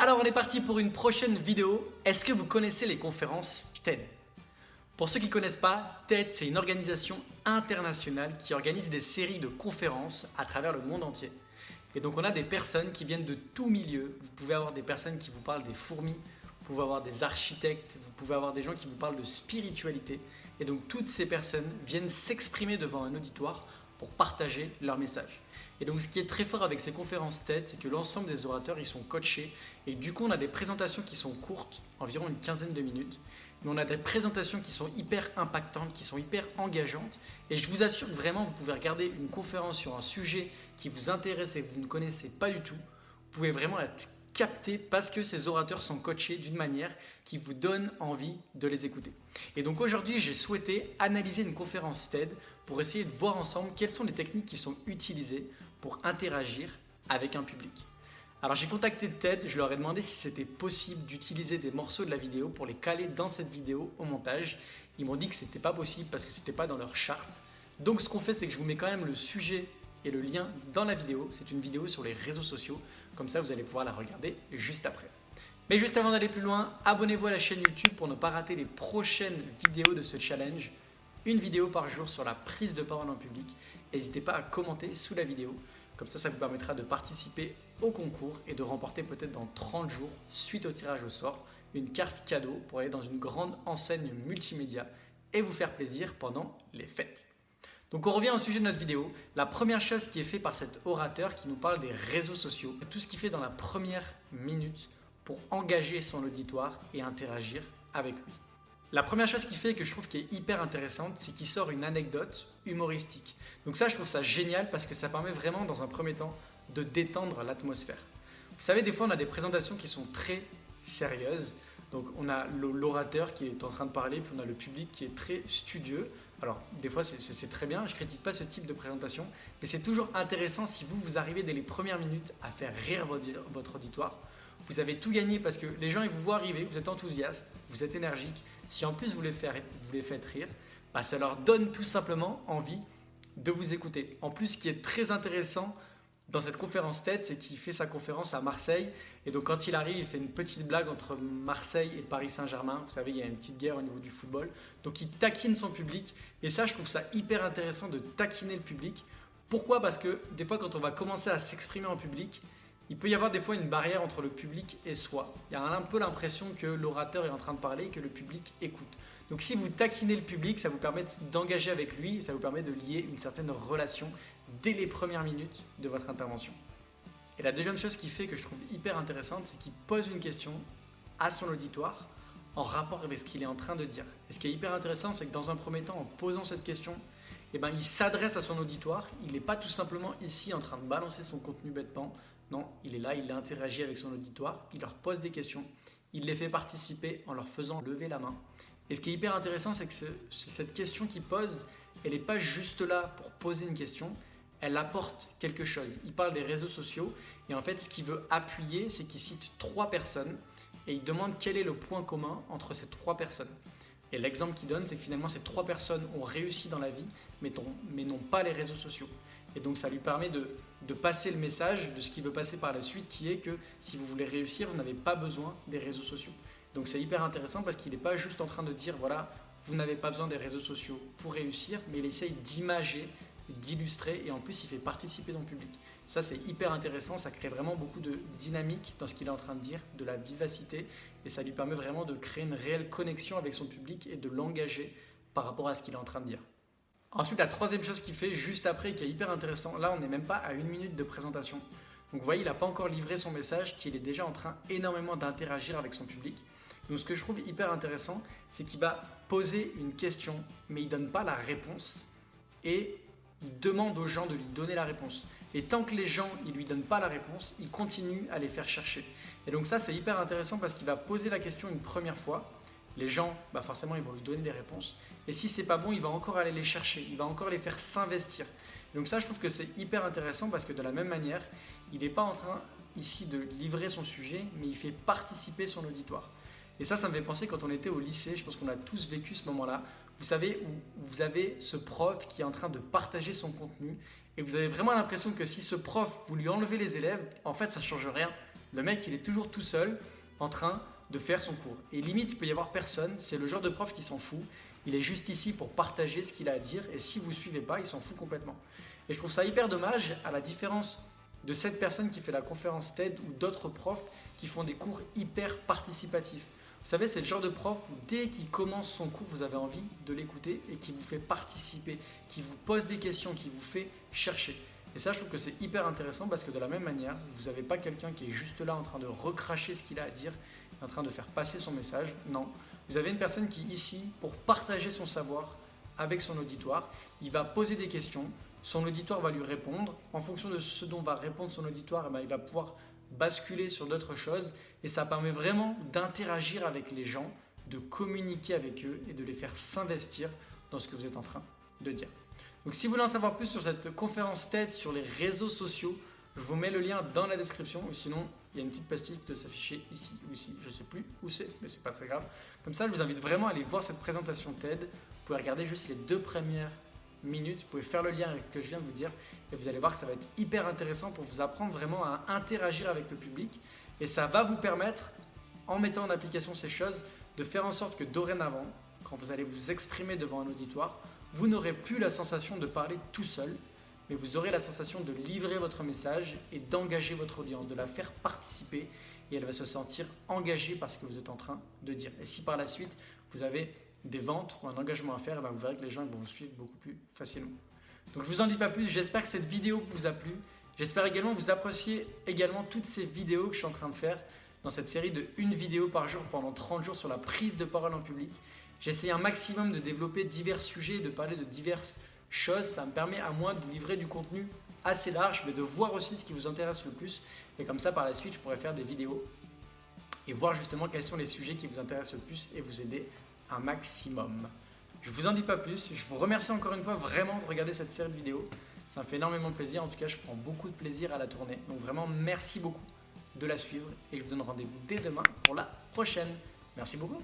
Alors on est parti pour une prochaine vidéo. Est-ce que vous connaissez les conférences TED? Pour ceux qui ne connaissent pas, TED c'est une organisation internationale qui organise des séries de conférences à travers le monde entier. Et donc on a des personnes qui viennent de tout milieu. Vous pouvez avoir des personnes qui vous parlent des fourmis, vous pouvez avoir des architectes, vous pouvez avoir des gens qui vous parlent de spiritualité. Et donc toutes ces personnes viennent s'exprimer devant un auditoire pour partager leur message. Et donc ce qui est très fort avec ces conférences TED, c'est que l'ensemble des orateurs ils sont coachés et du coup on a des présentations qui sont courtes, environ une quinzaine de minutes, mais on a des présentations qui sont hyper impactantes, qui sont hyper engageantes et je vous assure que vraiment vous pouvez regarder une conférence sur un sujet qui vous intéresse et que vous ne connaissez pas du tout, vous pouvez vraiment être capté parce que ces orateurs sont coachés d'une manière qui vous donne envie de les écouter. Et donc aujourd'hui, j'ai souhaité analyser une conférence TED pour essayer de voir ensemble quelles sont les techniques qui sont utilisées pour interagir avec un public. Alors j'ai contacté TED, je leur ai demandé si c'était possible d'utiliser des morceaux de la vidéo pour les caler dans cette vidéo au montage. Ils m'ont dit que c'était pas possible parce que c'était pas dans leur charte. Donc ce qu'on fait, c'est que je vous mets quand même le sujet et le lien dans la vidéo. C'est une vidéo sur les réseaux sociaux, comme ça vous allez pouvoir la regarder juste après. Mais juste avant d'aller plus loin, abonnez-vous à la chaîne YouTube pour ne pas rater les prochaines vidéos de ce challenge. Une vidéo par jour sur la prise de parole en public. N'hésitez pas à commenter sous la vidéo, comme ça vous permettra de participer au concours et de remporter peut-être dans 30 jours, suite au tirage au sort, une carte cadeau pour aller dans une grande enseigne multimédia et vous faire plaisir pendant les fêtes. Donc on revient au sujet de notre vidéo. La première chose qui est faite par cet orateur qui nous parle des réseaux sociaux, c'est tout ce qu'il fait dans la première minute pour engager son auditoire et interagir avec lui. La première chose qu'il fait que je trouve qui est hyper intéressante, c'est qu'il sort une anecdote humoristique. Donc ça, je trouve ça génial parce que ça permet vraiment dans un premier temps de détendre l'atmosphère. Vous savez, des fois on a des présentations qui sont très sérieuses. Donc on a l'orateur qui est en train de parler, puis on a le public qui est très studieux. Alors, des fois, c'est très bien, je ne critique pas ce type de présentation, mais c'est toujours intéressant si vous arrivez dès les premières minutes à faire rire votre auditoire. Vous avez tout gagné parce que les gens ils vous voient arriver, vous êtes enthousiaste, vous êtes énergique. Si en plus vous les faites rire, ça leur donne tout simplement envie de vous écouter. En plus, ce qui est très intéressant dans cette conférence TED, c'est qu'il fait sa conférence à Marseille. Et donc quand il arrive, il fait une petite blague entre Marseille et Paris Saint-Germain. Vous savez, il y a une petite guerre au niveau du football. Donc il taquine son public. Et ça, je trouve ça hyper intéressant de taquiner le public. Pourquoi? Parce que des fois, quand on va commencer à s'exprimer en public, il peut y avoir des fois une barrière entre le public et soi. Il y a un peu l'impression que l'orateur est en train de parler et que le public écoute. Donc si vous taquinez le public, ça vous permet d'engager avec lui, ça vous permet de lier une certaine relation dès les premières minutes de votre intervention. Et la deuxième chose qu'il fait que je trouve hyper intéressante, c'est qu'il pose une question à son auditoire en rapport avec ce qu'il est en train de dire. Et ce qui est hyper intéressant, c'est que dans un premier temps, en posant cette question, il s'adresse à son auditoire. Il n'est pas tout simplement ici en train de balancer son contenu bêtement. Non, il est là, il interagit avec son auditoire, il leur pose des questions, il les fait participer en leur faisant lever la main. Et ce qui est hyper intéressant, c'est que cette question qu'il pose, elle n'est pas juste là pour poser une question, elle apporte quelque chose. Il parle des réseaux sociaux et en fait, ce qu'il veut appuyer, c'est qu'il cite 3 personnes et il demande quel est le point commun entre ces 3 personnes. Et l'exemple qu'il donne, c'est que finalement, ces 3 personnes ont réussi dans la vie, mais n'ont pas les réseaux sociaux. Et donc, ça lui permet de passer le message de ce qu'il veut passer par la suite, qui est que si vous voulez réussir, vous n'avez pas besoin des réseaux sociaux. Donc, c'est hyper intéressant parce qu'il n'est pas juste en train de dire, voilà, vous n'avez pas besoin des réseaux sociaux pour réussir, mais il essaye d'imager, d'illustrer et en plus, il fait participer dans le public. Ça, c'est hyper intéressant, ça crée vraiment beaucoup de dynamique dans ce qu'il est en train de dire, de la vivacité et ça lui permet vraiment de créer une réelle connexion avec son public et de l'engager par rapport à ce qu'il est en train de dire. Ensuite, la troisième chose qu'il fait juste après, qui est hyper intéressant, là on n'est même pas à 1 minute de présentation. Donc vous voyez, il n'a pas encore livré son message, qu'il est déjà en train énormément d'interagir avec son public. Donc ce que je trouve hyper intéressant, c'est qu'il va poser une question, mais il ne donne pas la réponse et il demande aux gens de lui donner la réponse. Et tant que les gens ne lui donnent pas la réponse, il continue à les faire chercher. Et donc ça, c'est hyper intéressant parce qu'il va poser la question une première fois. Les gens, forcément, ils vont lui donner des réponses. Et si c'est pas bon, il va encore aller les chercher. Il va encore les faire s'investir. Donc ça, je trouve que c'est hyper intéressant parce que de la même manière, il n'est pas en train ici de livrer son sujet, mais il fait participer son auditoire. Et ça me fait penser quand on était au lycée, je pense qu'on a tous vécu ce moment-là. Vous savez, où vous avez ce prof qui est en train de partager son contenu et vous avez vraiment l'impression que si ce prof, vous lui enlevez les élèves, en fait, ça ne change rien. Le mec, il est toujours tout seul en train de faire son cours. Et limite, il peut y avoir personne. C'est le genre de prof qui s'en fout. Il est juste ici pour partager ce qu'il a à dire. Et si vous ne suivez pas, il s'en fout complètement. Et je trouve ça hyper dommage, à la différence de cette personne qui fait la conférence TED ou d'autres profs qui font des cours hyper participatifs. Vous savez, c'est le genre de prof où dès qu'il commence son cours, vous avez envie de l'écouter et qui vous fait participer, qui vous pose des questions, qui vous fait chercher. Et ça, je trouve que c'est hyper intéressant parce que de la même manière, vous n'avez pas quelqu'un qui est juste là en train de recracher ce qu'il a à dire, en train de faire passer son message. Non, vous avez une personne qui est ici pour partager son savoir avec son auditoire. Il va poser des questions, son auditoire va lui répondre. En fonction de ce dont va répondre son auditoire, il va pouvoir basculer sur d'autres choses et ça permet vraiment d'interagir avec les gens, de communiquer avec eux et de les faire s'investir dans ce que vous êtes en train de dire. Donc si vous voulez en savoir plus sur cette conférence TED sur les réseaux sociaux, je vous mets le lien dans la description ou sinon il y a une petite pastille qui doit s'afficher ici ou ici, je ne sais plus où c'est, mais c'est pas très grave. Comme ça, je vous invite vraiment à aller voir cette présentation TED. Vous pouvez regarder juste les 2 premières minutes, vous pouvez faire le lien avec ce que je viens de vous dire et vous allez voir que ça va être hyper intéressant pour vous apprendre vraiment à interagir avec le public et ça va vous permettre, en mettant en application ces choses, de faire en sorte que dorénavant, quand vous allez vous exprimer devant un auditoire, vous n'aurez plus la sensation de parler tout seul, mais vous aurez la sensation de livrer votre message et d'engager votre audience, de la faire participer et elle va se sentir engagée par ce que vous êtes en train de dire. Et si par la suite, vous avez des ventes ou un engagement à faire, vous verrez que les gens vont vous suivre beaucoup plus facilement. Donc je ne vous en dis pas plus, j'espère que cette vidéo vous a plu. J'espère également que vous appréciez également toutes ces vidéos que je suis en train de faire dans cette série de 1 vidéo par jour pendant 30 jours sur la prise de parole en public. J'essaie un maximum de développer divers sujets, de parler de diverses choses. Ça me permet à moi de vous livrer du contenu assez large, mais de voir aussi ce qui vous intéresse le plus. Et comme ça, par la suite, je pourrais faire des vidéos et voir justement quels sont les sujets qui vous intéressent le plus et vous aider un maximum. Je ne vous en dis pas plus. Je vous remercie encore une fois vraiment de regarder cette série de vidéos. Ça me fait énormément plaisir. En tout cas, je prends beaucoup de plaisir à la tourner. Donc vraiment, merci beaucoup de la suivre et je vous donne rendez-vous dès demain pour la prochaine. Merci beaucoup.